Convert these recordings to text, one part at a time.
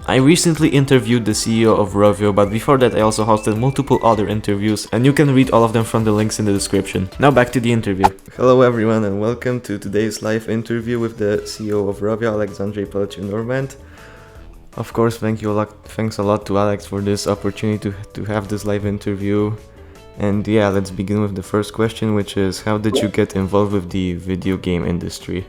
I recently interviewed the CEO of Rovio, but before that I also hosted multiple other interviews, and you can read all of them from the links in the description. Now back to the interview. Hello everyone and welcome to today's live interview with the CEO of Rovio, Alexandre Pelletier-Normand. Of course, thanks a lot to Alex for this opportunity to have this live interview. And yeah, let's begin with the first question, which is, how did you get involved with the video game industry?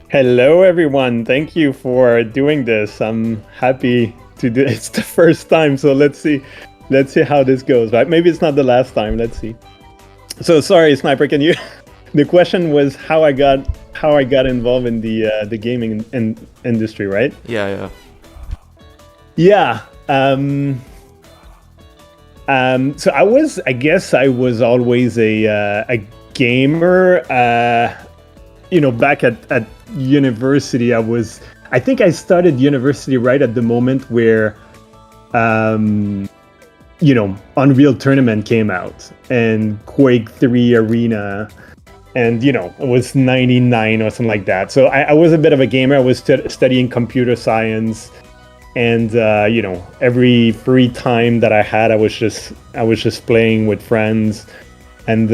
Hello, everyone. Thank you for doing this. I'm happy to do. It's the first time, so let's see how this goes. Right? Maybe it's not the last time. Let's see. So sorry, Sniper. Can you? The question was how I got involved in the gaming industry, right? Yeah. So I guess I was always a gamer. Back at university, I think I started university right at the moment where, Unreal Tournament came out and Quake 3 Arena, and, it was 99 or something like that. So I was a bit of a gamer. I was studying computer science, and, every free time that I had, I was just playing with friends. And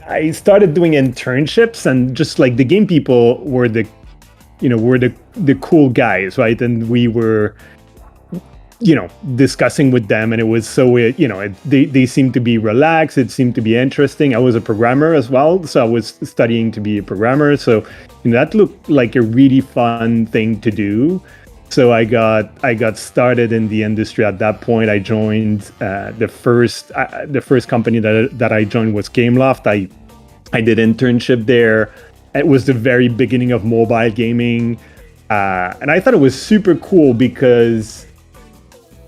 I started doing internships, and just like the game people were the cool guys, right? And we were, discussing with them, and it was so, they seemed to be relaxed. It seemed to be interesting. I was a programmer as well, so I was studying to be a programmer. So that looked like a really fun thing to do. So I got started in the industry at that point. I joined the first company that I joined was Gameloft. I did internship there. It was the very beginning of mobile gaming, and I thought it was super cool because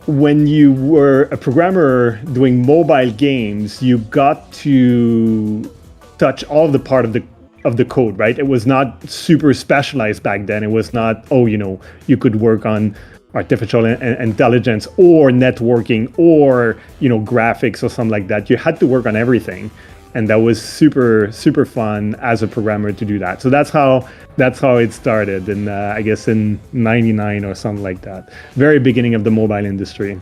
when you were a programmer doing mobile games, you got to touch all the part of the code, right? It was not super specialized back then. It was not, you could work on artificial intelligence or networking or, graphics or something like that. You had to work on everything. And that was super, super fun as a programmer to do that. So that's how it started. And I guess in 99 or something like that. Very beginning of the mobile industry.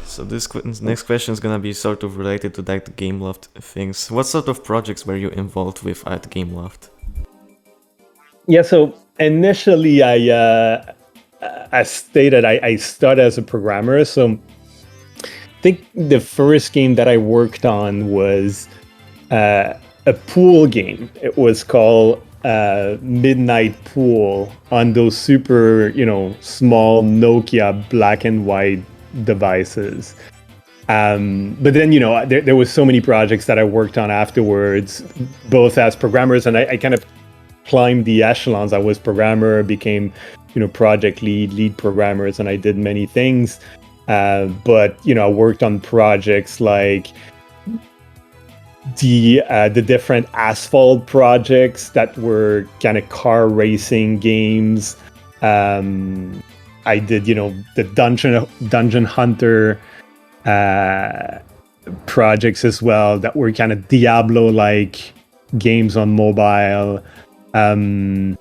So this next question is gonna be sort of related to that Gameloft things. What sort of projects were you involved with at Gameloft? Yeah, so initially as stated, I started as a programmer. So I think the first game that I worked on was a pool game. It was called Midnight Pool on those super, small Nokia black and white devices. But then, there was so many projects that I worked on afterwards, both as programmers, and I kind of climbed the echelons. I was programmer, became, project lead programmers, and I did many things. But, I worked on projects like the different asphalt projects that were kind of car racing games. I did, the Dungeon Hunter projects as well that were kind of Diablo-like games on mobile. One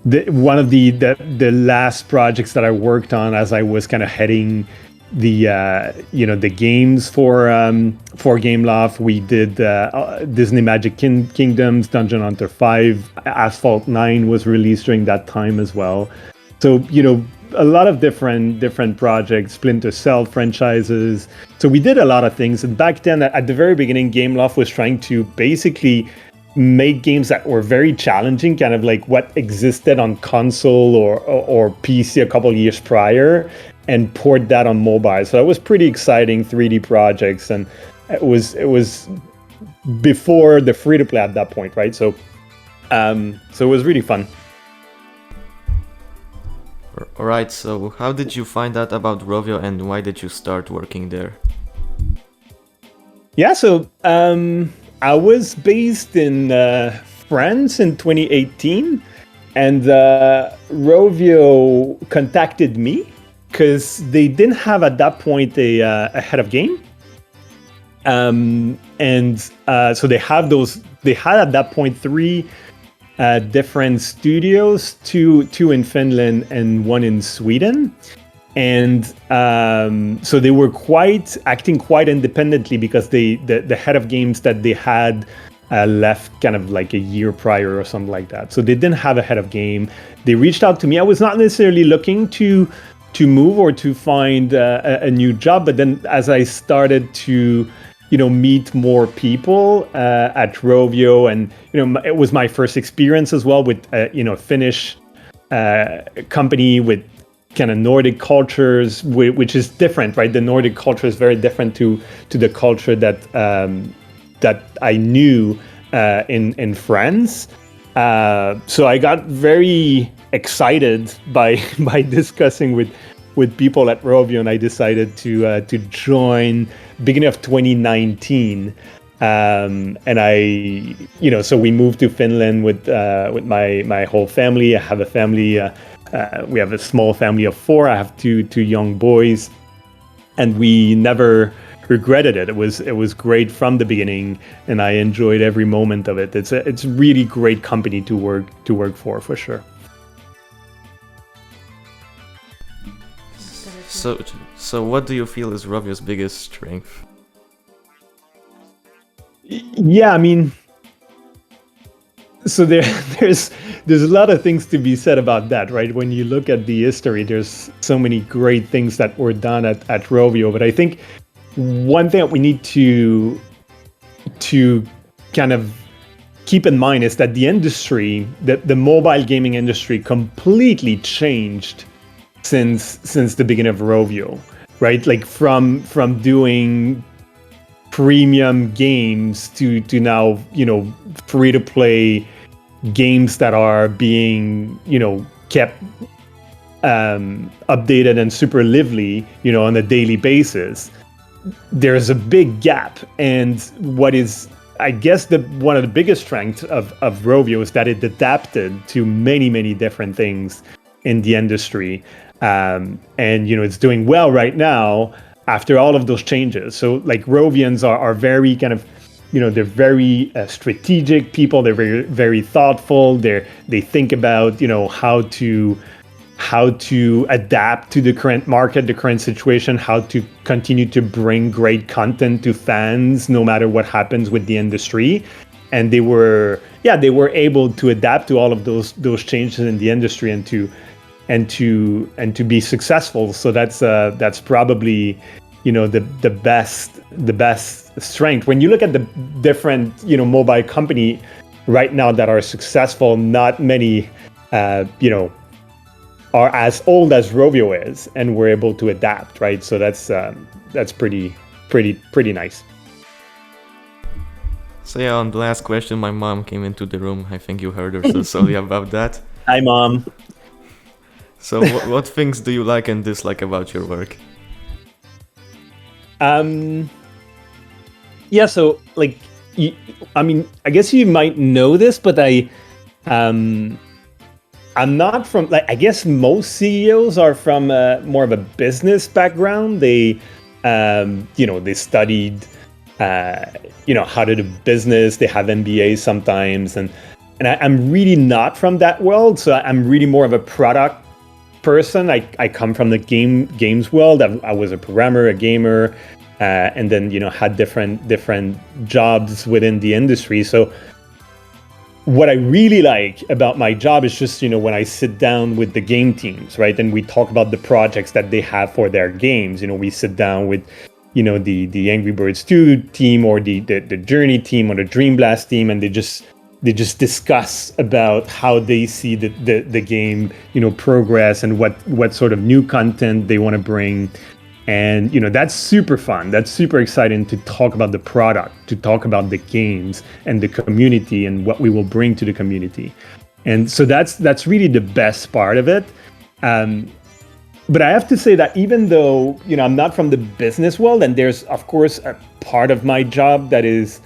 of the last projects that I worked on as I was kind of heading the games for Gameloft, we did Disney Magic Kingdoms, Dungeon Hunter 5, Asphalt 9 was released during that time as well. So, a lot of different projects, Splinter Cell franchises. So we did a lot of things. And back then, at the very beginning, Gameloft was trying to basically make games that were very challenging, kind of like what existed on console or PC a couple of years prior, and port that on mobile. So that was pretty exciting, 3D projects. And it was before the free-to-play at that point, right? So it was really fun. Alright, so how did you find out about Rovio and why did you start working there? Yeah, so I was based in France in 2018, and Rovio contacted me because they didn't have at that point a head of game. So they had at that point 3 different studios, two in Finland and one in Sweden. And so they were acting quite independently because the head of games that they had left kind of like a year prior or something like that. So they didn't have a head of game. They reached out to me. I was not necessarily looking to move or to find a new job, but then as I started to meet more people at Rovio, and it was my first experience as well with Finnish company with kind of Nordic cultures, which is different, right? The Nordic culture is very different to the culture that I knew in France. So I got very excited by discussing with people at Rovio, and I decided to join beginning of 2019. And I, so we moved to Finland with my whole family. I have a family. We have a small family of 4. I have two young boys, and we never regretted it. It was great from the beginning, and I enjoyed every moment of it. It's really great company to work for sure. So what do you feel is Rovio's biggest strength? Yeah, I mean, so there's a lot of things to be said about that, right? When you look at the history, there's so many great things that were done at Rovio. But I think one thing that we need to kind of keep in mind is that the industry, the mobile gaming industry, completely changed since the beginning of Rovio, right? Like from doing premium games to now, free to play games that are being, kept updated and super lively, on a daily basis. There's a big gap, and what is, I guess, one of the biggest strengths of Rovio is that it adapted to many different things in the industry, and it's doing well right now after all of those changes. So like Rovians are very kind of, they're very strategic people. They're very thoughtful. They think about how to adapt to the current market, the current situation, how to continue to bring great content to fans no matter what happens with the industry. And they were able to adapt to all of those changes in the industry and to be successful. So that's probably the best strength. When you look at the different mobile company right now that are successful, not many are as old as Rovio is, and we're able to adapt, right? So that's pretty nice. So yeah, on the last question, my mom came into the room. I think you heard her, so sorry about that. Hi, Mom. So what things do you like and dislike about your work? Yeah, so like, I guess you might know this, but I'm not from, like, I guess most CEOs are from more of a business background. They, they studied, how to do business. They have MBAs sometimes, and I'm really not from that world. So I'm really more of a product person. I come from the games world. I was a programmer, a gamer, and then had different jobs within the industry. So what I really like about my job is just when I sit down with the game teams, right, and we talk about the projects that they have for their games. We sit down with the Angryverse 2 team, or the Journey team, or the Dream Blast team, and they just discuss about how they see the game, progress, and what sort of new content they want to bring. And that's super fun. That's super exciting to talk about the product, to talk about the games and the community and what we will bring to the community. And so that's really the best part of it. But I have to say that even though I'm not from the business world, and there's of course a part of my job that is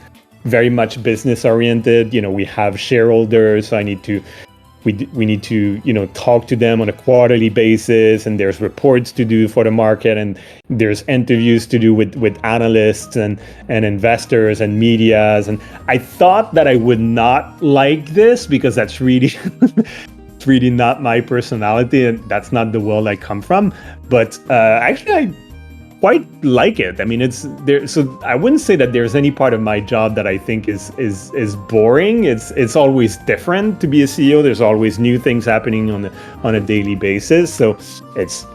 very much business oriented. We have shareholders, so we we need to, talk to them on a quarterly basis, and there's reports to do for the market, and there's interviews to do with analysts and investors and medias. And I thought that I would not like this because that's really it's really not my personality, and that's not the world I come from. But actually, I quite like it. I mean, it's there. So I wouldn't say that there's any part of my job that I think is boring. It's always different to be a CEO. There's always new things happening on a daily basis. So it's,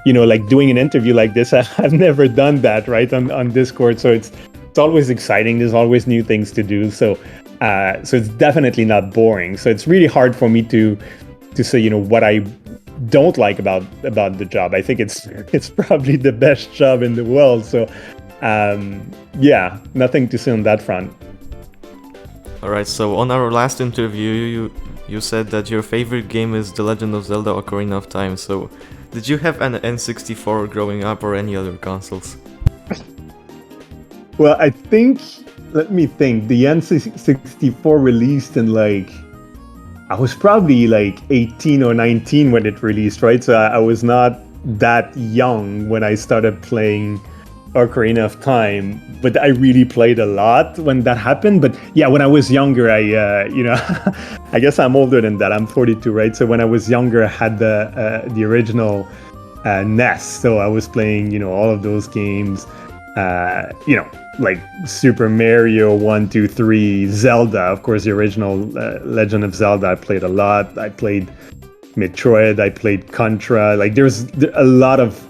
like doing an interview like this. I've never done that, right, on Discord. So it's always exciting. There's always new things to do. So it's definitely not boring. So it's really hard for me to say, what I don't like about the job. I think it's probably the best job in the world. So nothing to say on that front. All right, so on our last interview you said that your favorite game is The Legend of Zelda: Ocarina of Time. So did you have an N64 growing up or any other consoles? Well, let me think, the N64 released in I was probably 18 or 19 when it released, right? So I was not that young when I started playing Ocarina of Time, but I really played a lot when that happened. But yeah, when I was younger, I guess I'm older than that. I'm 42, right? So when I was younger, I had the original NES. So I was playing, all of those games, like Super Mario 1, 2, 3, Zelda, of course, the original Legend of Zelda. I played a lot. I played Metroid. I played Contra. There's a lot of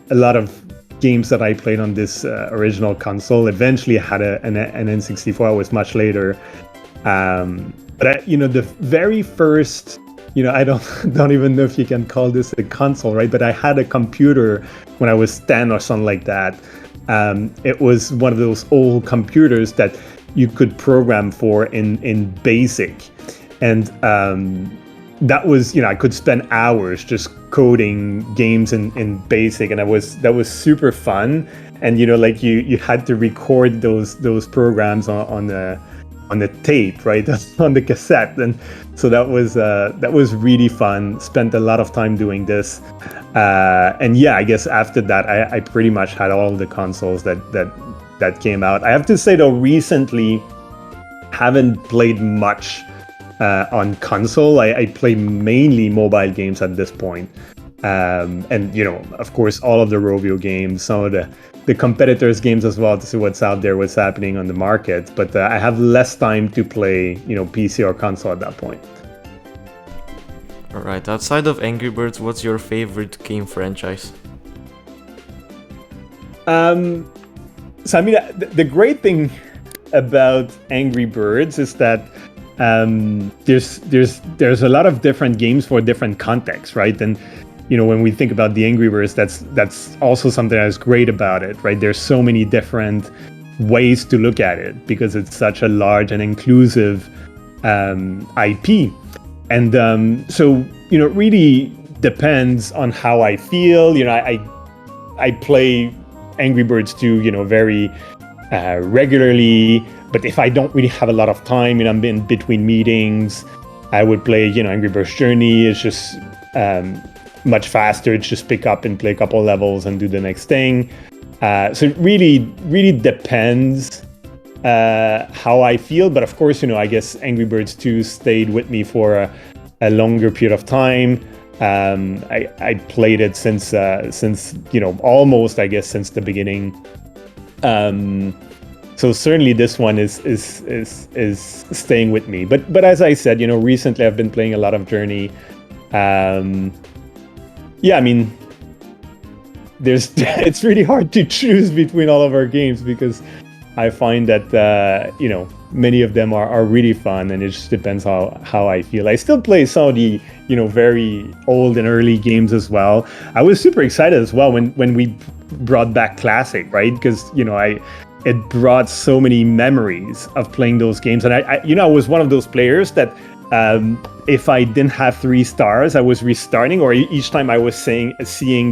games that I played on this original console. Eventually, I had an N64. I was much later, but the very first, I don't even know if you can call this a console, right? But I had a computer when I was 10 or something like that. It was one of those old computers that you could program for in BASIC, and that was, I could spend hours just coding games in BASIC, and that was super fun. And you had to record those programs on the tape, right, on the cassette, and so that was really fun. Spent a lot of time doing this. And yeah, I guess after that, I pretty much had all of the consoles that came out. I have to say though, recently, haven't played much on console. I play mainly mobile games at this point. And of course, all of the Rovio games, some of the competitors' games as well, to see what's out there, what's happening on the market. But I have less time to play, PC or console at that point. Alright, outside of Angry Birds, what's your favorite game franchise? So I mean, the great thing about Angry Birds is that there's a lot of different games for different contexts, right? And when we think about the Angryverse, that's also something that's great about it, right? There's so many different ways to look at it because it's such a large and inclusive IP. And so, it really depends on how I feel. I play Angry Birds 2, very regularly. But if I don't really have a lot of time, I'm in between meetings, I would play, Angry Birds Journey. It's just much faster. It's just pick up and play a couple levels and do the next thing. So it really depends how I feel. But of course, I guess Angry Birds 2 stayed with me for a longer period of time. I played it since almost, I guess, since the beginning. So certainly this one is staying with me. But as I said, recently I've been playing a lot of Journey. Yeah, I mean, it's really hard to choose between all of our games because I find that many of them are really fun, and it just depends how I feel. I still play some of the very old and early games as well. I was super excited as well when we brought back Classic, right? Because it brought so many memories of playing those games, and I was one of those players that if I didn't have 3 stars, I was restarting, or each time I was seeing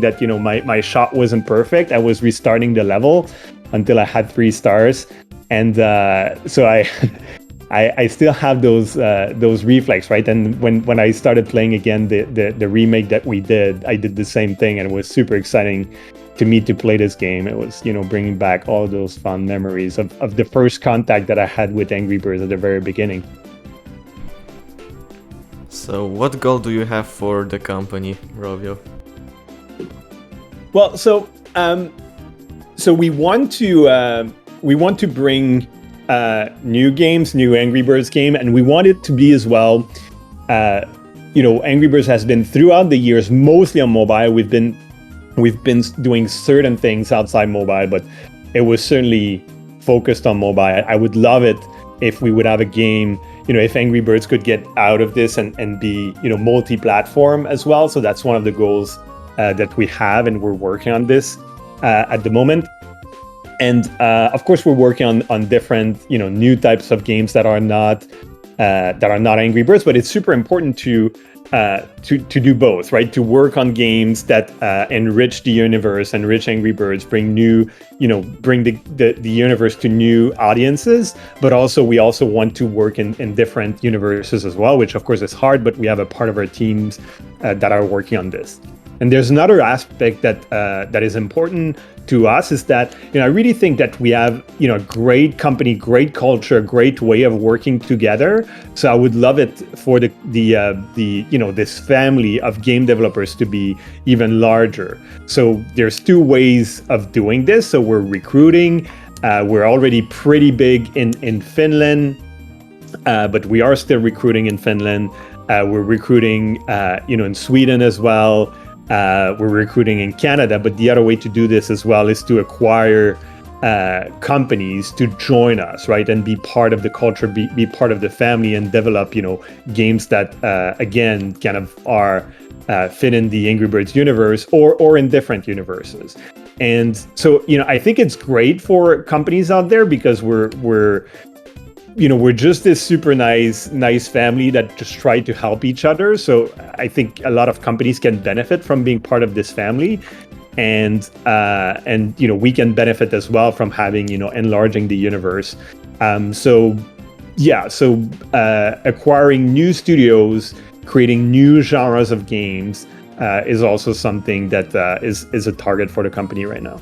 that my shot wasn't perfect, I was restarting the level until I had 3 stars. And so I still have those reflex, right? And when I started playing again the remake that we did, I did the same thing, and it was super exciting to me to play this game. It was, bringing back all those fun memories of the first contact that I had with Angryverse at the very beginning. So what goal do you have for the company, Rovio? Well, so we want to bring new games, new Angryverse game, and we want it to be as well. Angryverse has been throughout the years mostly on mobile. We've been doing certain things outside mobile, but it was certainly focused on mobile. I would love it if we would have a game, if Angry Birds could get out of this and be, multi-platform as well. So that's one of the goals that we have, and we're working on this at the moment. And of course, we're working on different, new types of games that are not Angry Birds. But it's super important to do both, right? To work on games that enrich the universe, enrich Angry Birds, bring the universe to new audiences. But also, we also want to work in different universes as well, which of course is hard. But we have a part of our teams that are working on this. And there's another aspect that is important to us, is that I really think that we have a great company, great culture, great way of working together. So I would love it for the this family of game developers to be even larger. So there's two ways of doing this. So we're recruiting. We're already pretty big in Finland, but we are still recruiting in Finland. We're recruiting in Sweden as well. We're recruiting in Canada, but the other way to do this as well is to acquire companies to join us, right, and be part of the culture, be part of the family, and develop, games that again kind of are fit in the Angry Birds universe or in different universes. And so, I think it's great for companies out there because we're just this super nice family that just try to help each other. So I think a lot of companies can benefit from being part of this family, and we can benefit as well from having enlarging the universe. Acquiring new studios, creating new genres of games is also something that is a target for the company right now.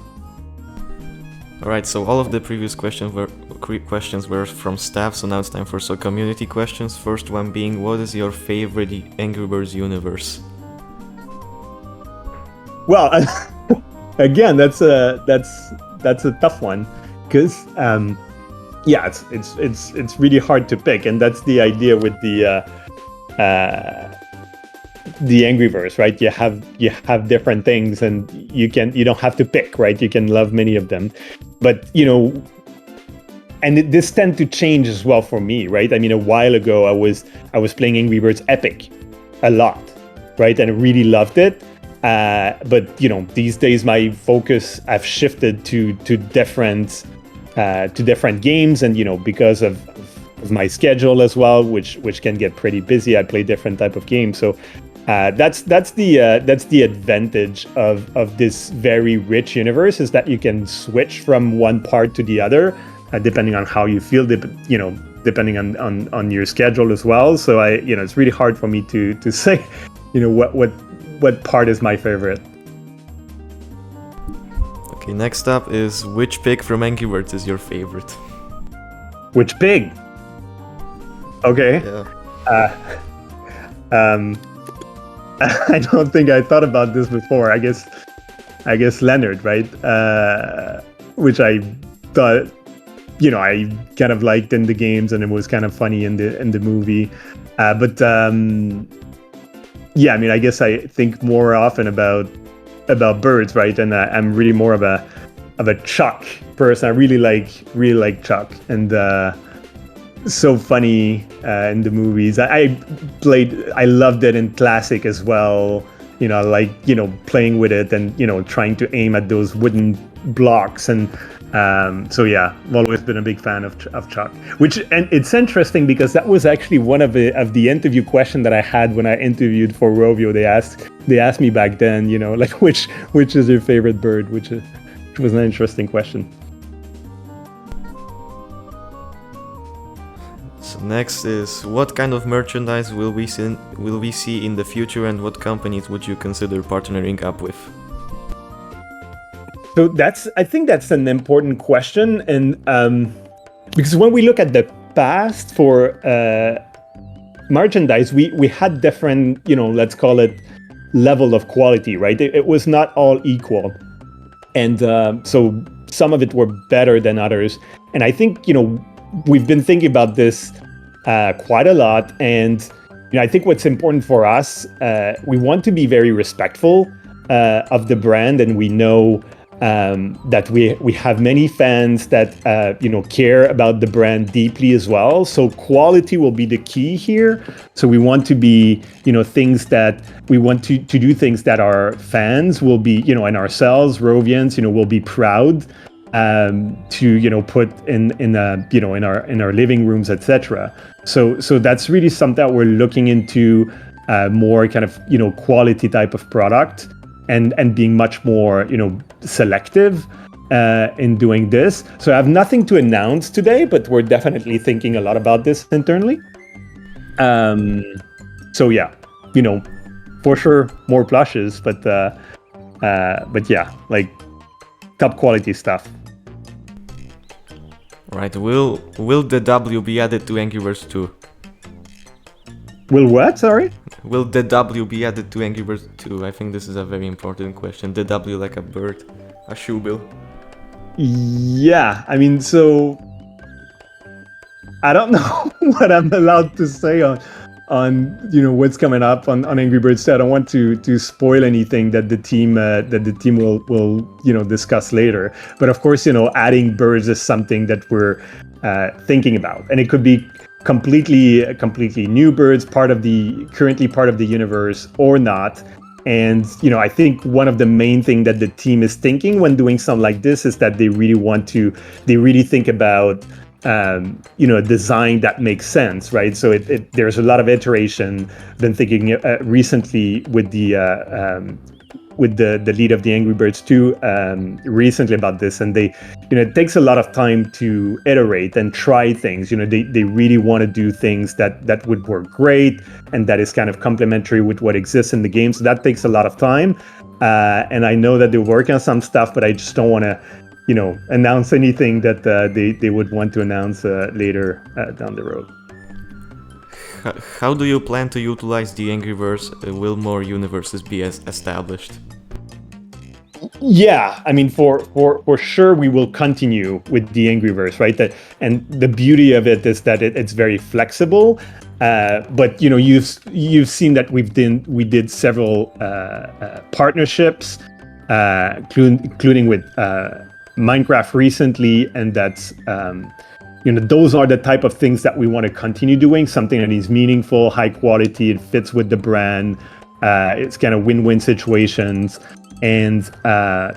All right, so all of the previous questions were from staff, so now it's time for some community questions. First one being, what is your favorite Angry Birds universe? Well, again, that's a tough one, because it's really hard to pick, and that's the idea with the Angryverse, right? You have different things, and you don't have to pick, right? You can love many of them, but this tend to change as well for me, right? I mean, a while ago I was playing Angry Birds Epic a lot, right? And I really loved it. But these days my focus have shifted to different games, and because of my schedule as well, which can get pretty busy, I play different type of games. So that's the advantage of this very rich universe, is that you can switch from one part to the other, depending on how you feel, depending on your schedule as well. So it's really hard for me to say, what part is my favorite. Okay, next up is, which pig from Angry Birds is your favorite? Which pig? Okay. Yeah. I don't think I thought about this before. I guess Leonard, right? Which I thought, I kind of liked in the games, and it was kind of funny in the movie. I guess I think more often about birds, right? And I'm really more of a Chuck person. I really like Chuck, and so funny in the movies. I loved it in classic as well. Playing with it and trying to aim at those wooden blocks, and I've always been a big fan of Chuck. And it's interesting because that was actually one of the interview question that I had when I interviewed for Rovio. They asked me back then, which is your favorite bird, which was an interesting question. So Next is, what kind of merchandise will we see in the future, and what companies would you consider partnering up with? So I think that's an important question, and because when we look at the past for merchandise, we had different, let's call it level of quality, right? It was not all equal, and so some of it were better than others. And I think we've been thinking about this quite a lot, and I think what's important for us, we want to be very respectful of the brand, and we know that we have many fans that care about the brand deeply as well. So quality will be the key here. So we want to be things that we want to do things that our fans will be and ourselves, Rovians, will be proud to put in our living rooms, etc. So that's really something that we're looking into, more kind of quality type of product, and being much more selective in doing this. So I have nothing to announce today, but we're definitely thinking a lot about this internally. So yeah, for sure more plushes, but yeah, like top quality stuff. Right. Will the W be added to Angryverse 2? Will what? Sorry? Will the W be added to Angryverse 2? I think this is a very important question. The W like a bird, a shoe bill. Yeah, I mean, so I don't know what I'm allowed to say on what's coming up on Angry Birds 2. I don't want to spoil anything that the team will discuss later. But of course, adding birds is something that we're thinking about, and it could be completely new birds, currently part of the universe or not. And I think one of the main thing that the team is thinking when doing something like this is that they really think about a design that makes sense, right? So there's a lot of iteration. Been thinking recently with the lead of the Angry Birds 2 recently about this, and it takes a lot of time to iterate and try things. They really want to do things that would work great and that is kind of complementary with what exists in the game. So that takes a lot of time, and I know that they're working on some stuff, but I just don't want to announce anything that they would want to announce later down the road. How do you plan to utilize the Angryverse? Will more universes be established? Yeah, I mean, for sure, we will continue with the Angryverse, right? And the beauty of it is that it's very flexible. But you've seen that we did several partnerships, including with Minecraft recently, and that's those are the type of things that we want to continue doing. Something that is meaningful, high quality, it fits with the brand. It's kind of win-win situations, and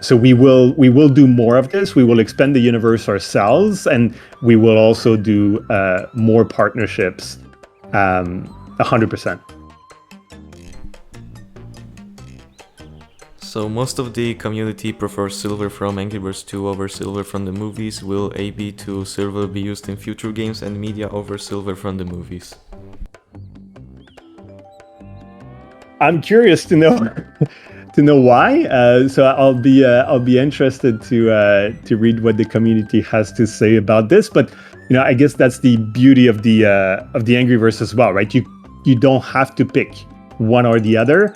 so we will do more of this. We will expand the universe ourselves, and we will also do more partnerships. 100%. So most of the community prefers Silver from Angryverse 2 over Silver from the movies. Will AB2 Silver be used in future games and media over Silver from the movies? I'm curious to know why. So I'll be interested to read what the community has to say about this. But I guess that's the beauty of the Angryverse as well, right? You don't have to pick one or the other.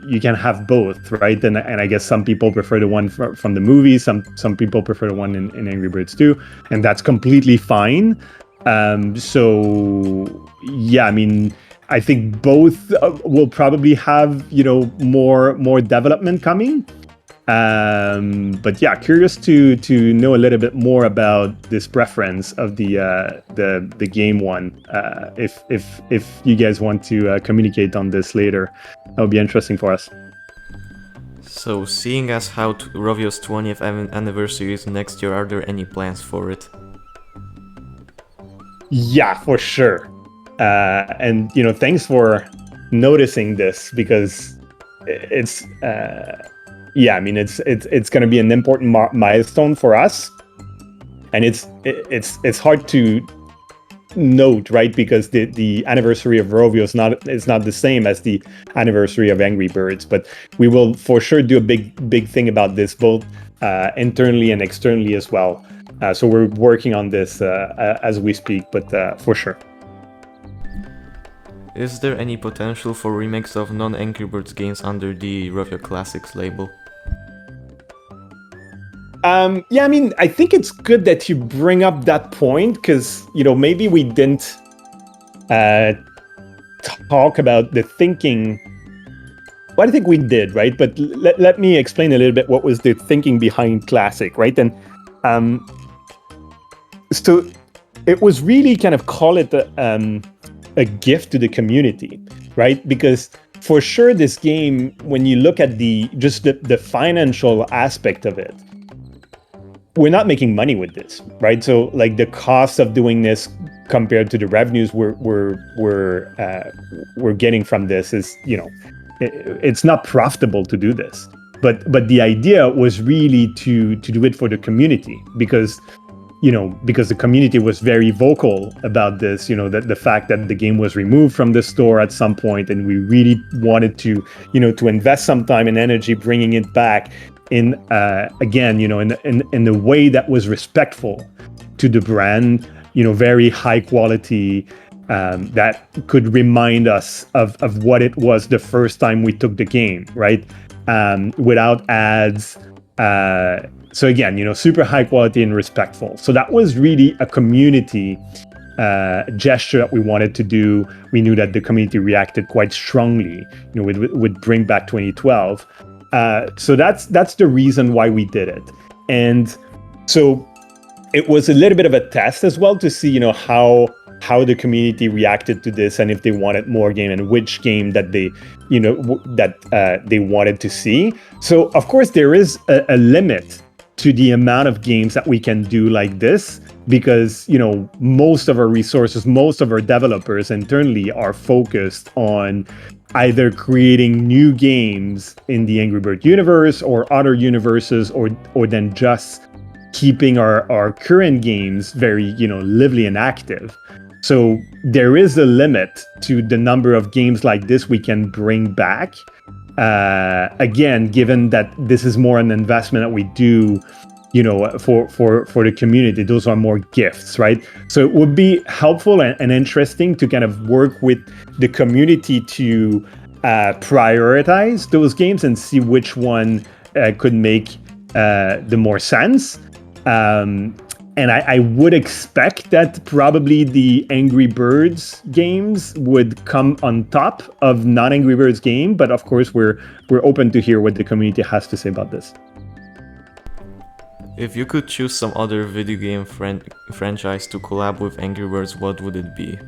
You can have both, right? And I guess some people prefer the one from the movie. Some people prefer the one in Angry Birds 2, and that's completely fine. So yeah, I mean, I think both will probably have more development coming. But yeah, curious to know a little bit more about this preference of the game one. If you guys want to communicate on this later, that would be interesting for us. So, seeing as how Rovio's 20th anniversary is next year, are there any plans for it? Yeah, for sure. And thanks for noticing this, because it's yeah, I mean, it's going to be an important milestone for us, and it's hard to note, right? Because the anniversary of Rovio is not the same as the anniversary of Angry Birds, but we will for sure do a big thing about this, both internally and externally as well. So we're working on this as we speak, but for sure. Is there any potential for remakes of non-Angry Birds games under the Rovio Classics label? Yeah, I mean, I think it's good that you bring up that point, because, you know, maybe we didn't talk about the thinking. Well, I think we did, right? But let me explain a little bit what was the thinking behind Classic, right? And so it was really kind of, call it a gift to the community, right? Because for sure, this game, when you look at the financial aspect of it, we're not making money with this, right? So like the cost of doing this compared to the revenues we're getting from this is, you know, it's not profitable to do this. But the idea was really to do it for the community, because, you know, because the community was very vocal about this, you know, that the fact that the game was removed from the store at some point, and we really wanted to, you know, to invest some time and energy bringing it back in, again, you know, in the way that was respectful to the brand, you know, very high quality, that could remind us of what it was the first time we took the game, right? Without ads. So again, you know, super high quality and respectful. So that was really a community gesture that we wanted to do. We knew that the community reacted quite strongly, you know, with Bring Back 2012. So that's the reason why we did it. And so it was a little bit of a test as well to see, you know, how the community reacted to this, and if they wanted more game, and which game that they, you know, they wanted to see. So of course there is a limit to the amount of games that we can do like this, because, you know, most of our resources, most of our developers internally are focused on either creating new games in the Angry Bird universe or other universes, or then just keeping our current games very, you know, lively and active. So there is a limit to the number of games like this we can bring back. Again, given that this is more an investment that we do, you know, for the community, those are more gifts, right? So it would be helpful and interesting to kind of work with the community to prioritize those games and see which one could make the more sense. And I would expect that probably the Angry Birds games would come on top of non-Angry Birds game, but of course we're open to hear what the community has to say about this. If you could choose some other video game franchise to collab with Angry Birds, what would it be?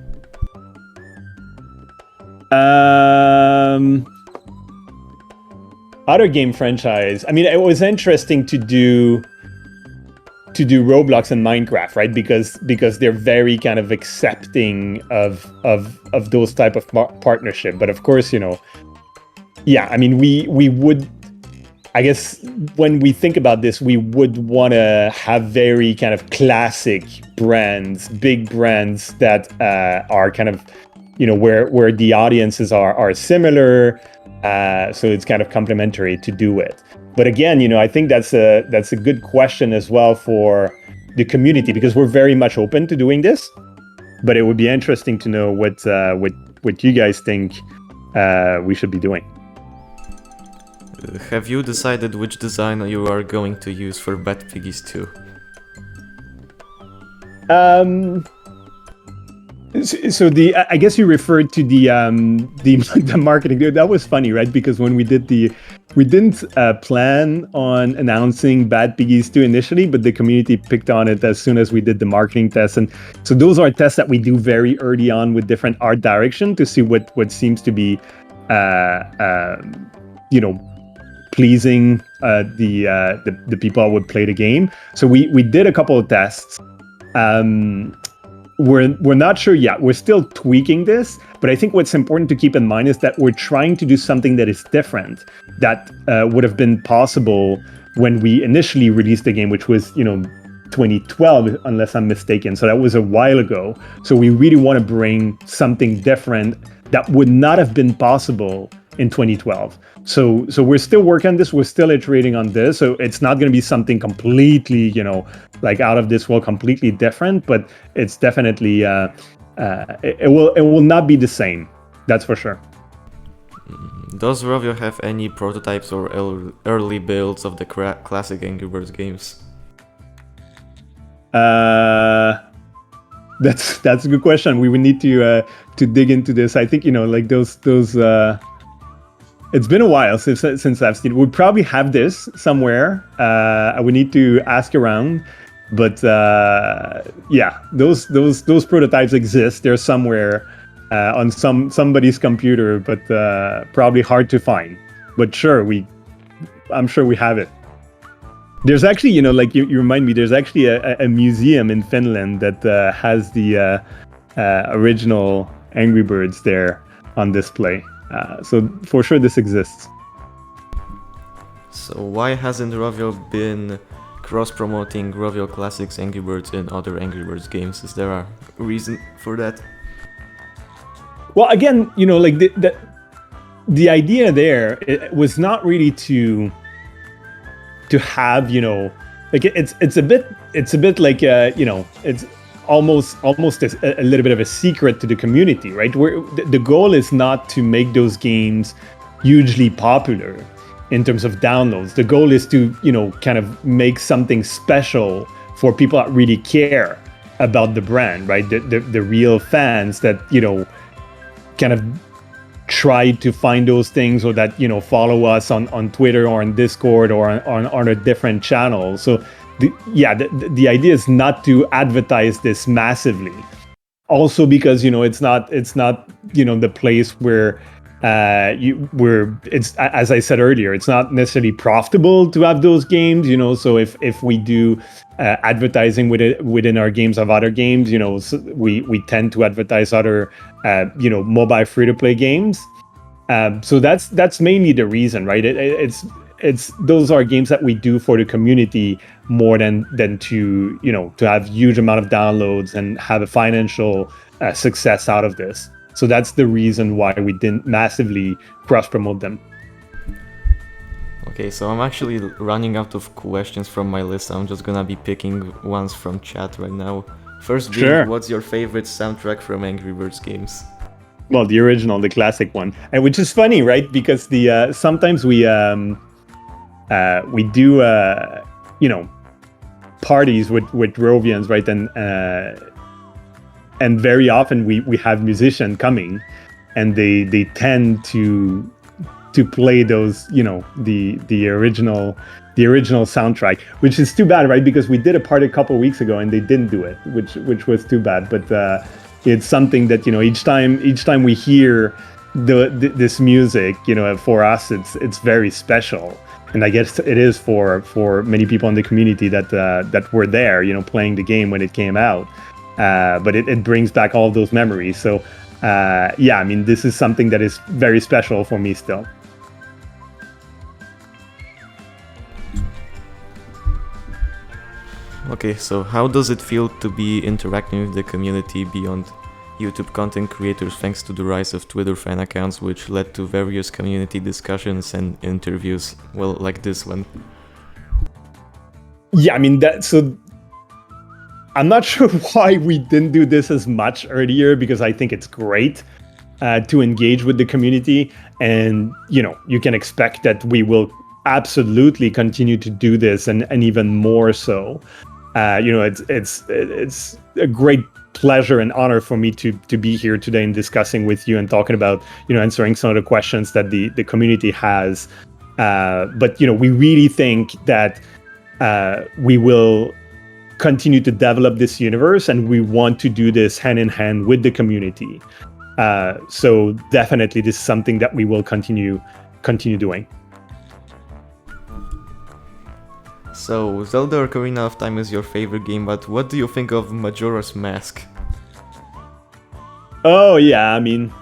Other game franchise. I mean, it was interesting to do Roblox and Minecraft, right? Because they're very kind of accepting of those type of partnership. But of course, you know, yeah, I mean, we would, I guess when we think about this, we would want to have very kind of classic brands, big brands that are kind of, you know, where the audiences are similar. So it's kind of complementary to do it. But again, you know, I think that's a good question as well for the community, because we're very much open to doing this. But it would be interesting to know what you guys think we should be doing. Have you decided which design you are going to use for Bad Piggies 2? So I guess you referred to the marketing. That was funny, right? Because when we didn't plan on announcing Bad Piggies 2 initially, but the community picked on it as soon as we did the marketing tests. And so those are tests that we do very early on with different art direction to see what seems to be, you know, pleasing the people who would play the game. So we did a couple of tests. We're not sure yet. We're still tweaking this, but I think what's important to keep in mind is that we're trying to do something that is different, that would have been possible when we initially released the game, which was, you know, 2012, unless I'm mistaken. So that was a while ago. So we really want to bring something different that would not have been possible in 2012. So we're still working on this. We're still iterating on this. So it's not going to be something completely, like out of this world, completely different. But it's definitely it will not be the same. That's for sure. Does Rovio have any prototypes or early builds of the classic Angryverse games? That's a good question. We would need to dig into this. I think like those. It's been a while since I've seen it. We probably have this somewhere. I would need to ask around, but yeah, those prototypes exist. They're somewhere on somebody's computer, but probably hard to find. But sure, I'm sure we have it. There's actually, like you remind me, there's actually a museum in Finland that has the original Angry Birds there on display. So for sure this exists. So why hasn't Rovio been cross-promoting Rovio Classics Angry Birds in other Angry Birds games? Is there a reason for that? Well, again, like the idea there, it was not really to have, like it's a bit like it's almost a little bit of a secret to the community, right? Where the goal is not to make those games hugely popular in terms of downloads. The goal is to kind of make something special for people that really care about the brand, right? The real fans that kind of try to find those things, or that follow us on Twitter or on Discord or on a different channel. So the idea is not to advertise this massively. Also because it's not the place where it's, as I said earlier, it's not necessarily profitable to have those games. So if we do advertising within our games of other games, so we tend to advertise other mobile free-to-play games. So that's mainly the reason, right? It's those are games that we do for the community more than to to have huge amount of downloads and have a financial success out of this. So that's the reason why we didn't massively cross-promote them. Okay, so I'm actually running out of questions from my list. I'm just gonna be picking ones from chat right now. First being, Sure. What's your favorite soundtrack from Angry Birds games? Well, the original, the classic one, and which is funny, right? Because the sometimes we do parties with Rovians, right? And very often we have musicians coming, and they tend to play those the original soundtrack, which is too bad, right? Because we did a party a couple of weeks ago and they didn't do it, which was too bad. But it's something that each time we hear this music, for us it's very special. And I guess it is for many people in the community that were there, playing the game when it came out. But it brings back all those memories. So I mean, this is something that is very special for me still. Okay, so how does it feel to be interacting with the community beyond YouTube content creators thanks to the rise of Twitter fan accounts, which led to various community discussions and interviews, well, like this one? Yeah, I mean, I'm not sure why we didn't do this as much earlier, because I think it's great to engage with the community, and you can expect that we will absolutely continue to do this, and even more so. It's a great pleasure and honor for me to be here today and discussing with you and talking about answering some of the questions that the community has. But we really think that we will continue to develop this universe, and we want to do this hand in hand with the community. So definitely this is something that we will continue doing. So, Zelda Ocarina of Time is your favorite game, but what do you think of Majora's Mask? Oh yeah, I mean,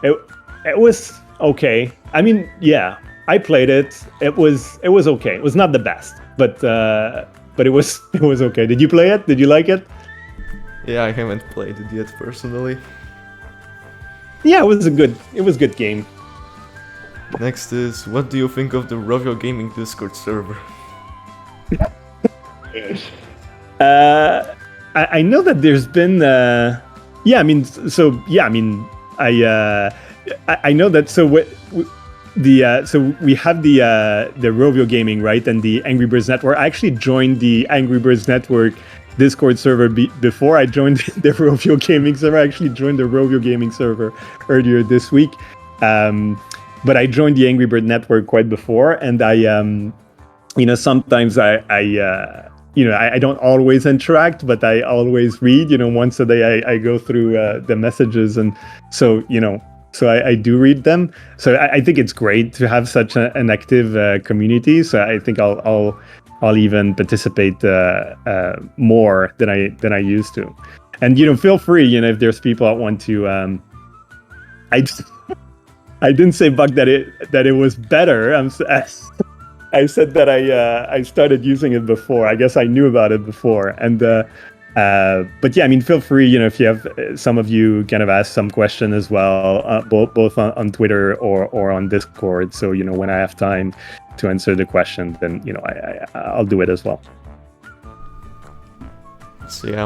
it was okay. I mean, yeah, I played it. It was okay. It was not the best, but it was okay. Did you play it? Did you like it? Yeah, I haven't played it yet personally. Yeah, it was a good game. Next is, what do you think of the Rovio Gaming Discord server? I know that there's been I know that. So we have the Rovio Gaming, right, and the Angryverse Network. I actually joined the Angryverse Network Discord server before I joined the Rovio Gaming server. I actually joined the Rovio Gaming server earlier this week, but I joined the Angryverse Network quite before, and I sometimes I don't always interact, but I always read. Once a day I go through the messages, and so I do read them. So I think it's great to have such an active community. So I think I'll even participate more than I used to. And feel free. If there's people that want to. I didn't say, Buck, that it was better. I said that I started using it before. I guess I knew about it before, and but yeah, feel free. If you have some of you kind of ask some question as well, both on Twitter or on Discord. So when I have time to answer the question, then I'll do it as well. So yeah,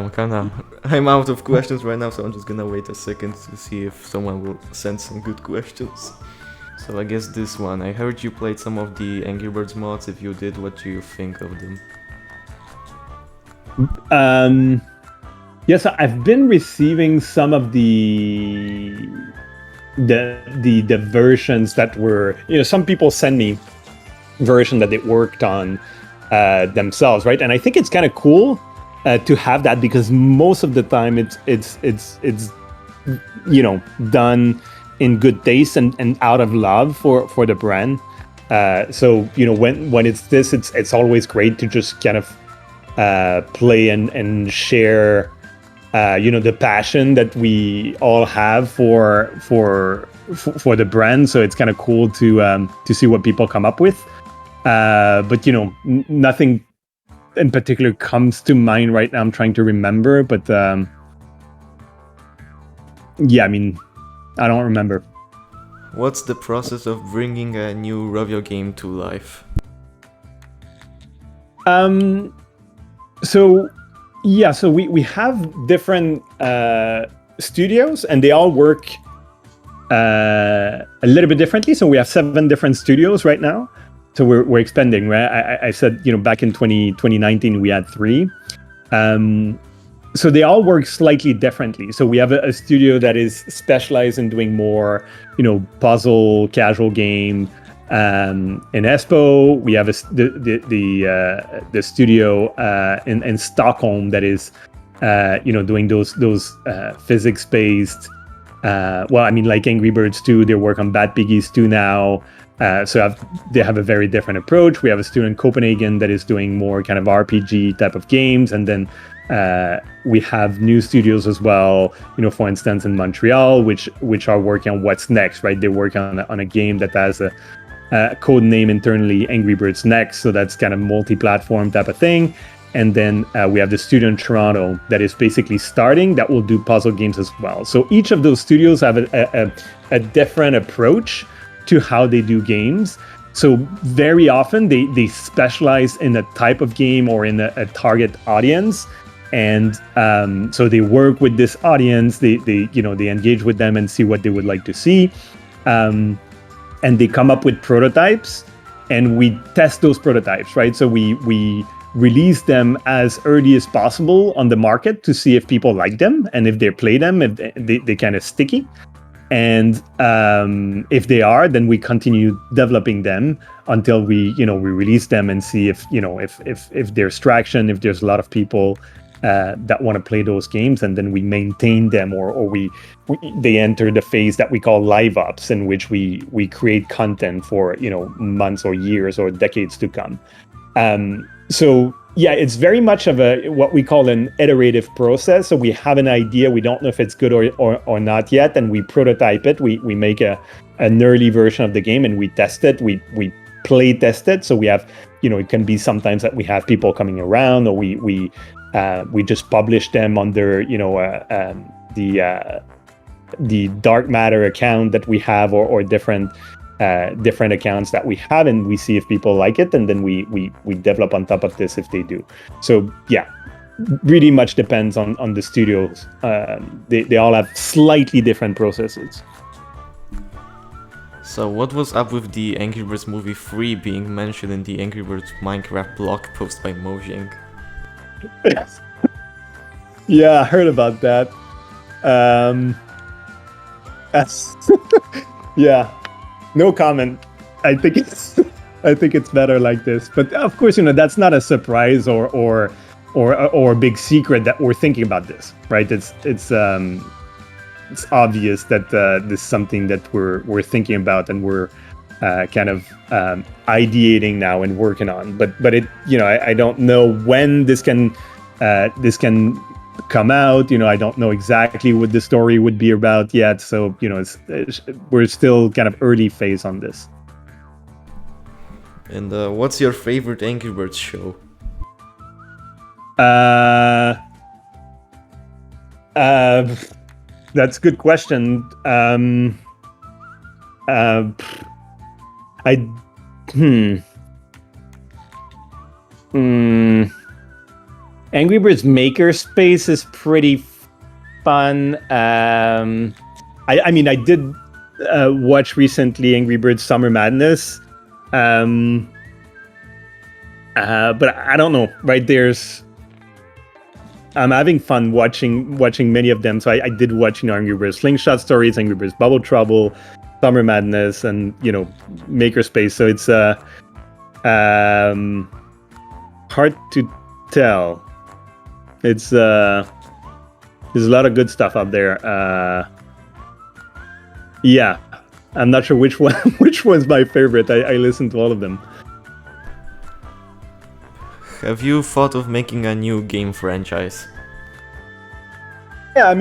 I'm out of questions right now, so I'm just gonna wait a second to see if someone will send some good questions. So I guess this one, I heard you played some of the Angry Birds mods. If you did, what do you think of them? Yes, I've been receiving some of the versions that were, some people send me version that they worked on themselves, right? And I think it's kind of cool to have that, because most of the time it's done in good taste and out of love for the brand. So when it's this, it's always great to just kind of play and share the passion that we all have for the brand. So it's kind of cool to see what people come up with. But nothing in particular comes to mind right now. I'm trying to remember, but I don't remember. What's the process of bringing a new Rovio game to life? So we have different studios, and they all work a little bit differently. So we have 7 different studios right now. So we're expanding, right? I said, back in 2019 we had 3. So they all work slightly differently. So we have a studio that is specialized in doing more, puzzle, casual game. In Espoo, we have the studio in Stockholm that is, doing those physics-based. Like Angry Birds 2, they work on Bad Piggies 2 now. They have a very different approach. We have a studio in Copenhagen that is doing more kind of RPG type of games, and then we have new studios as well. For instance, in Montreal, which are working on what's next, right? They work on a game that has a code name internally, Angry Birds Next. So that's kind of multi-platform type of thing. And then we have the studio in Toronto that is basically starting, that will do puzzle games as well. So each of those studios have a different approach to how they do games. So very often they specialize in a type of game or in a target audience. And so they work with this audience, they engage with them and see what they would like to see. And they come up with prototypes, and we test those prototypes, right? So we release them as early as possible on the market to see if people like them, and if they play them, if they kind of sticky. And if they are, then we continue developing them until we release them and see if there's traction, if there's a lot of people that want to play those games, and then we maintain them, or they enter the phase that we call live ops, in which we create content for months or years or decades to come. So yeah, it's very much of what we call an iterative process. So we have an idea, we don't know if it's good or not yet, and we prototype it. We make an early version of the game and we test it. We play tested. So we have, it can be sometimes that we have people coming around, or we just publish them under, the dark matter account that we have, or different accounts that we have, and we see if people like it, and then we develop on top of this if they do. So yeah, really much depends on the studios. They all have slightly different processes. So what was up with the Angry Birds Movie 3 being mentioned in the Angry Birds Minecraft blog post by Mojang? Yeah, I heard about that. Yeah, no comment. I think it's better like this. But of course, that's not a surprise or a big secret that we're thinking about this, right? It's obvious that this is something that we're thinking about, and we're kind of ideating now and working on. But it, I don't know when this can come out. I don't know exactly what the story would be about yet. So we're still kind of early phase on this. And what's your favorite Angry Birds show? That's a good question. Angry Birds Makerspace is pretty fun. I did watch recently Angry Birds Summer Madness. But I don't know, right? I'm having fun watching many of them. So I did watch, Angry Birds Slingshot Stories, Angry Birds Bubble Trouble, Summer Madness, and Makerspace. So it's hard to tell. It's there's a lot of good stuff out there. Yeah, I'm not sure which one's my favorite. I listened to all of them. Have you thought of making a new game franchise? Yeah,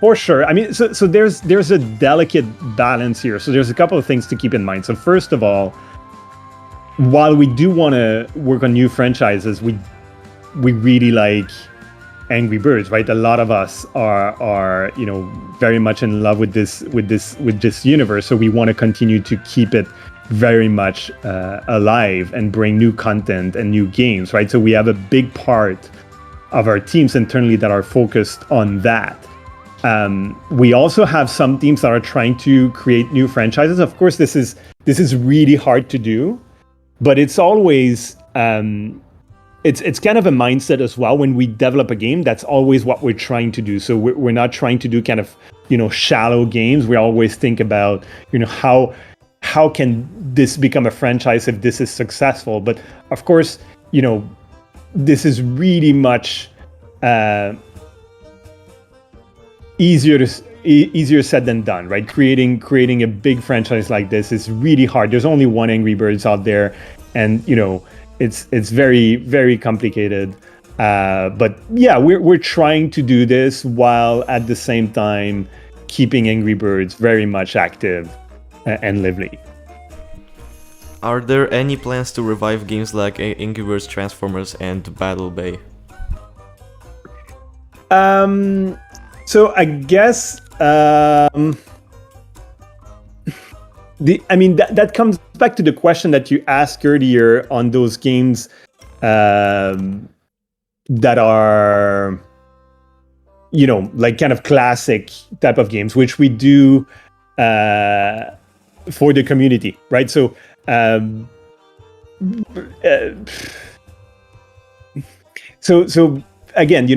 for sure. So there's a delicate balance here. So there's a couple of things to keep in mind. So first of all, while we do want to work on new franchises, we really like Angry Birds, right? A lot of us are very much in love with this universe. So we want to continue to keep it very much alive and bring new content and new games, right? So we have a big part of our teams internally that are focused on that. We also have some teams that are trying to create new franchises. Of course, this is really hard to do, but it's always it's kind of a mindset as well. When we develop a game, that's always what we're trying to do. So we're not trying to do kind of shallow games. We always think about how can this become a franchise if this is successful? But of course, this is really much easier said than done, right? Creating a big franchise like this is really hard. There's only one Angry Birds out there, and it's very, very complicated. But yeah, we're trying to do this while at the same time keeping Angry Birds very much active and lively. Are there any plans to revive games like Angry Birds Transformers and Battle Bay? So I guess that comes back to the question that you asked earlier on those games that are like kind of classic type of games, which we do for the community, right? So so again,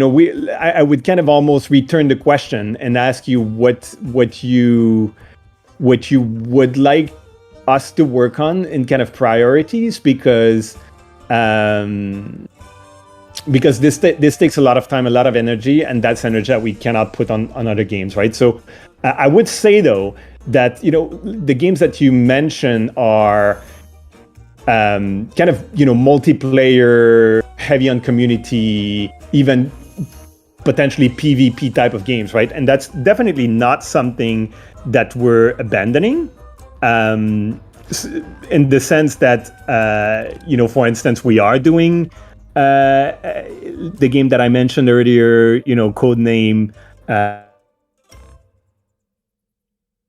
I would kind of almost return the question and ask you what you would like us to work on in kind of priorities, because this takes a lot of time, a lot of energy, and that's energy that we cannot put on other games, right? So I would say though that the games that you mentioned are kind of multiplayer, heavy on community, even potentially PvP type of games, right? And that's definitely not something that we're abandoning. in the sense that, for instance, we are doing the game that I mentioned earlier, Codename,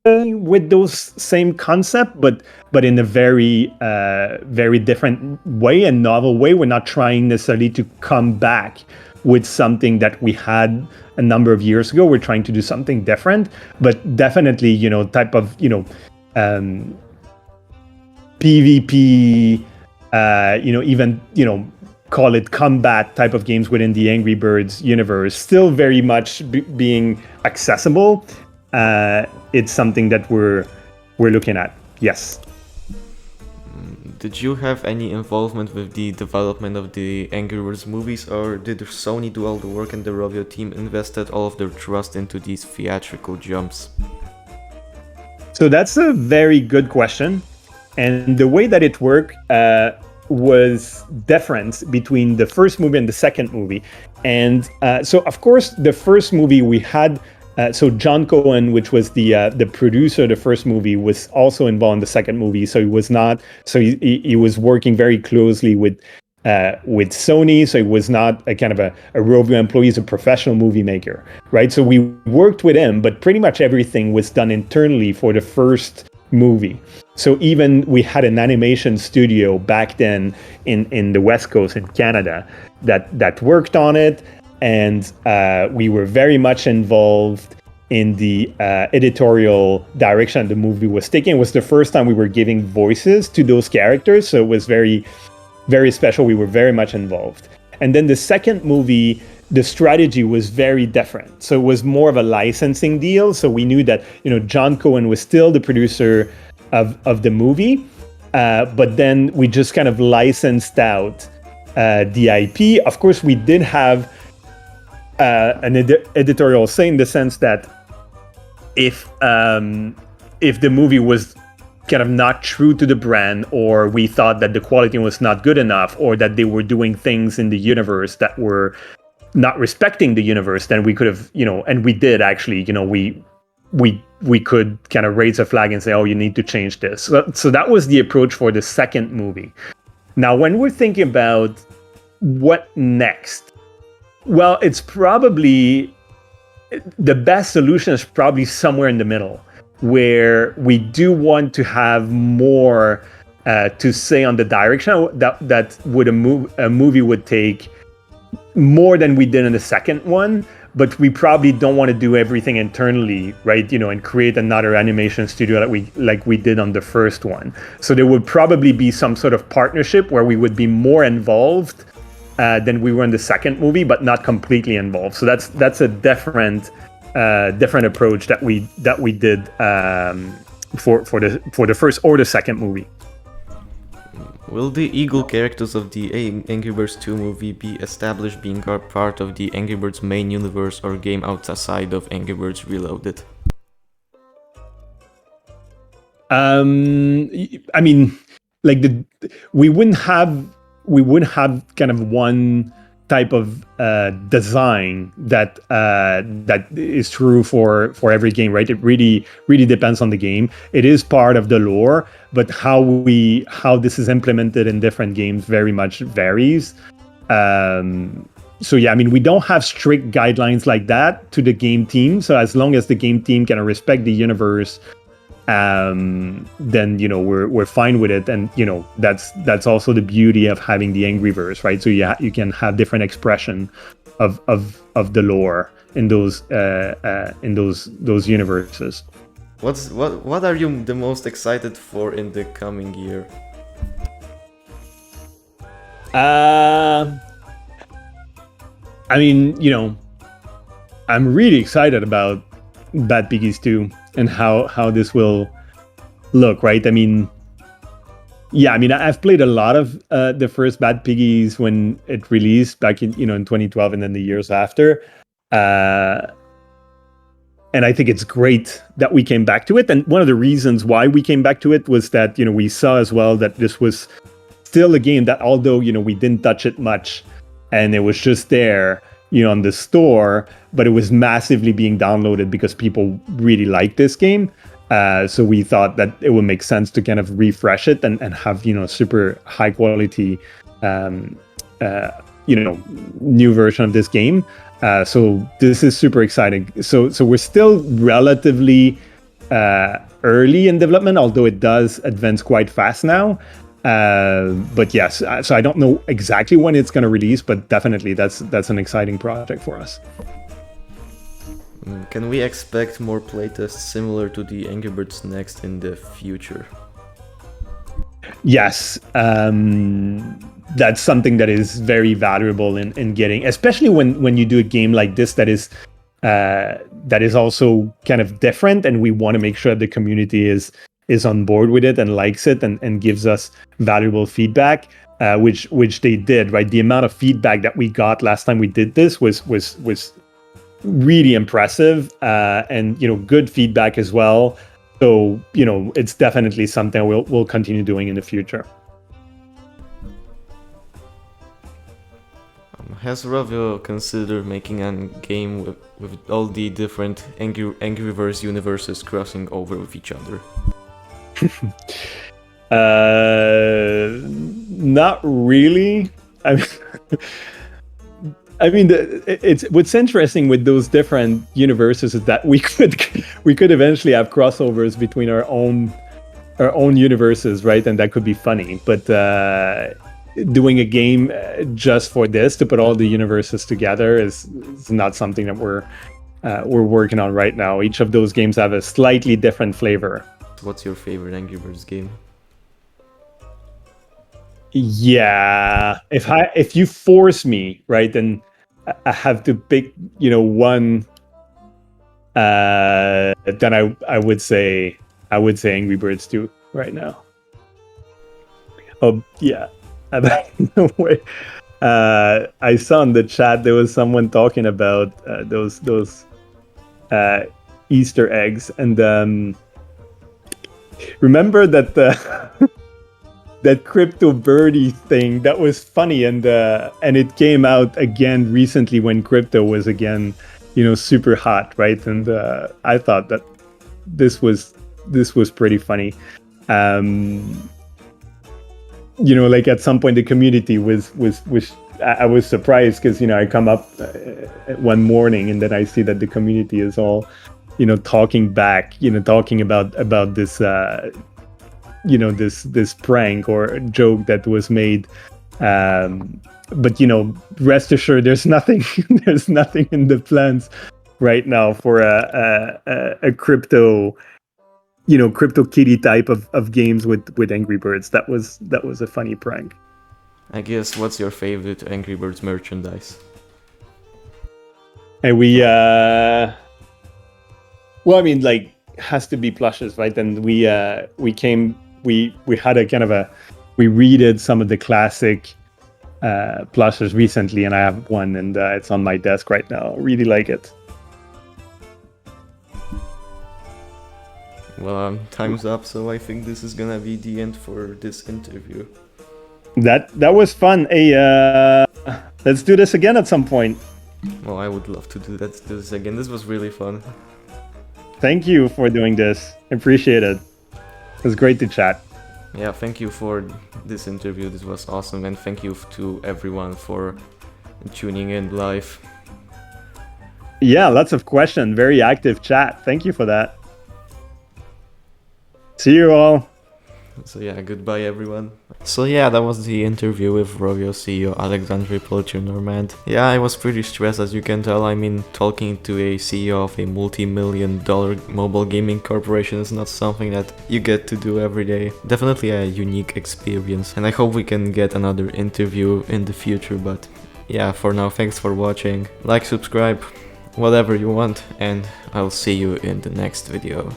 with those same concept, but in a very very different way and novel way. We're not trying necessarily to come back with something that we had a number of years ago. We're trying to do something different, but definitely type of PvP, even call it combat type of games within the Angry Birds universe, still very much being accessible. It's something that we're looking at. Yes. Did you have any involvement with the development of the Angryverse movies, or did Sony do all the work and the Rovio team invested all of their trust into these theatrical jumps? So that's a very good question. And the way that it worked was different between the first movie and the second movie. And so, of course, the first movie we had, so John Cohen, which was the producer of the first movie, was also involved in the second movie. So he was not. So he was working very closely with Sony. So he was not a kind of a Rovio employee. He's a professional movie maker, right? So we worked with him, but pretty much everything was done internally for the first movie. So even we had an animation studio back then in the West Coast in Canada that worked on it. And we were very much involved in the editorial direction the movie was taking. It was the first time we were giving voices to those characters. So it was very, very special. We were very much involved. And then the second movie, the strategy was very different. So it was more of a licensing deal. So we knew that, John Cohen was still the producer of the movie. But then we just kind of licensed out the IP. Of course, we did have an editorial say, in the sense that if the movie was kind of not true to the brand, or we thought that the quality was not good enough, or that they were doing things in the universe that were not respecting the universe, then we could have, and we did actually, we could kind of raise a flag and say, oh, you need to change this. So that was the approach for the second movie. Now, when we're thinking about what next, well, it's probably the best solution is probably somewhere in the middle, where we do want to have more to say on the direction that would a movie would take more than we did in the second one. But we probably don't want to do everything internally, right? And create another animation studio like we did on the first one. So there would probably be some sort of partnership where we would be more involved than we were in the second movie, but not completely involved. So that's a different approach that we did for the first or the second movie. Will the Eagle characters of the Angryverse 2 movie be established being part of the Angry Birds main universe or game outside of Angry Birds Reloaded? I mean, like we wouldn't have kind of one type of design that is true for every game, right? It really depends on the game. It is part of the lore, but how this is implemented in different games very much varies. So yeah, I mean, we don't have strict guidelines like that to the game team. So as long as the game team can respect the universe, then we're fine with it. And that's also the beauty of having the Angryverse, right? So you can have different expression of the lore in those universes. What are you the most excited for in the coming year? I mean, I'm really excited about Bad Piggies 2 and how this will look, right? I mean, yeah, I mean, I've played a lot of the first Bad Piggies when it released back in 2012 and then the years after. And I think it's great that we came back to it. And one of the reasons why we came back to it was that, we saw as well that this was still a game that, although, we didn't touch it much and it was just there, on the store, but it was massively being downloaded because people really liked this game. So we thought that it would make sense to kind of refresh it and have, super high quality, new version of this game. So this is super exciting. So we're still relatively early in development, although it does advance quite fast now. But yes, so I don't know exactly when it's going to release, but definitely that's an exciting project for us. Can we expect more playtests similar to the Angry Birds Next in the future? Yes, that's something that is very valuable in getting, especially when you do a game like this that is also kind of different, and we want to make sure the community is on board with it and likes it and gives us valuable feedback, which they did, right? The amount of feedback that we got last time we did this was really impressive, and good feedback as well. So it's definitely something we'll continue doing in the future. Has Rovio considered making a game with all the different Angryverse universes crossing over with each other? Not really. I mean, it's what's interesting with those different universes is that we could eventually have crossovers between our own universes, right? And that could be funny. But doing a game just for this, to put all the universes together, is not something that we're working on right now. Each of those games have a slightly different flavor. What's your favorite Angry Birds game? Yeah, if you force me, right, then I have to pick, one. Then I would say Angry Birds 2 right now. Oh yeah, no way. I saw in the chat there was someone talking about those Easter eggs, and remember that that Cryptobirdies thing that was funny, and it came out again recently when crypto was again, super hot, right? And I thought that this was pretty funny. Like at some point the community was I was surprised because I come up one morning and then I see that the community is all talking back, talking about this this prank or joke that was made, but rest assured there's nothing in the plans right now for a crypto kitty type of games with Angry Birds. That was a funny prank. I guess, what's your favorite Angry Birds merchandise? And we well, I mean, like, has to be plushes, right? And we had a kind of we redid some of the classic plushes recently, and I have one, and it's on my desk right now. I really like it. Well, time's up, so I think this is gonna be the end for this interview. That was fun. Hey, let's do this again at some point. Well, I would love to do this again. This was really fun. Thank you for doing this. Appreciate it. It was great to chat. Yeah, thank you for this interview. This was awesome, and thank you to everyone for tuning in live. Yeah, lots of questions. Very active chat. Thank you for that. See you all. So yeah, goodbye everyone. So yeah, that was the interview with Rovio CEO Alexandre Pelletier-Normand. Yeah, I was pretty stressed, as you can tell. I mean, talking to a CEO of a multi-million-dollar mobile gaming corporation is not something that you get to do every day. Definitely a unique experience, and I hope we can get another interview in the future. But yeah, for now, thanks for watching. Like, subscribe, whatever you want, and I'll see you in the next video.